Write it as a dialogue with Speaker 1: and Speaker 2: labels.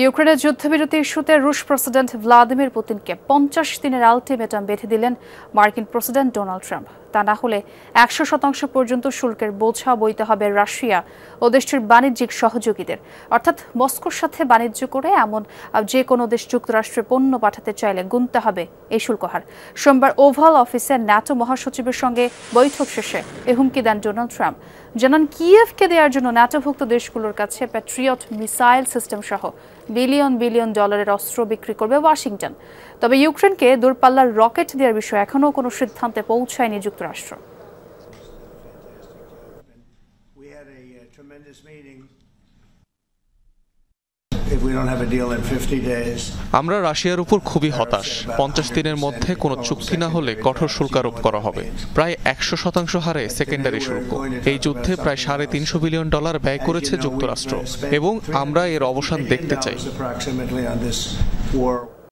Speaker 1: ইউক্রেনের যুদ্ধবিরতি ইস্যুতে রুশ প্রেসিডেন্ট ভ্লাদিমির পুতিনকে 50 দিনের আলটিমেটাম বেঁধে দিলেন মার্কিন প্রেসিডেন্ট ডোনাল্ড ট্রাম্প। তা না হলে 100% পর্যন্ত শুল্কের বোঝা বইতে হবে রাশিয়া ও দেশটির বাণিজ্যিক সহযোগীদের। অর্থাৎ মস্কোর সাথে বাণিজ্য করে এমন যে কোনো দেশ যুক্তরাষ্ট্রে পণ্য পাঠাতে চাইলে গুনতে হবে এই শুল্ক হার। সোমবার ওভাল অফিসে ন্যাটো মহাসচিবের সঙ্গে বৈঠক শেষে এ হুমকি দেন ডোনাল্ড ট্রাম্প। জানান কিয়েভকে দেওয়ার জন্য ন্যাটোভুক্ত দেশগুলোর কাছে প্যাট্রিয়ট মিসাইল সিস্টেম সহ বিলিয়ন বিলিয়ন ডলারের অস্ত্র বিক্রি করবে ওয়াশিংটন। তবে ইউক্রেনকে দূরপাল্লার রকেট দেওয়ার বিষয়ে এখনও কোনো সিদ্ধান্তে পৌঁছায়নি যুক্তরাষ্ট্র।
Speaker 2: আমরা রাশিয়ার উপর খুবই হতাশ। 50 দিনের মধ্যে কোনো চুক্তি না হলে কঠোর শুল্ক আরোপ করা হবে, প্রায় 100% হারে সেকেন্ডারি শুল্ক। এই যুদ্ধে প্রায় $350 বিলিয়ন ব্যয় করেছে যুক্তরাষ্ট্র এবং আমরা এর অবসান দেখতে চাই।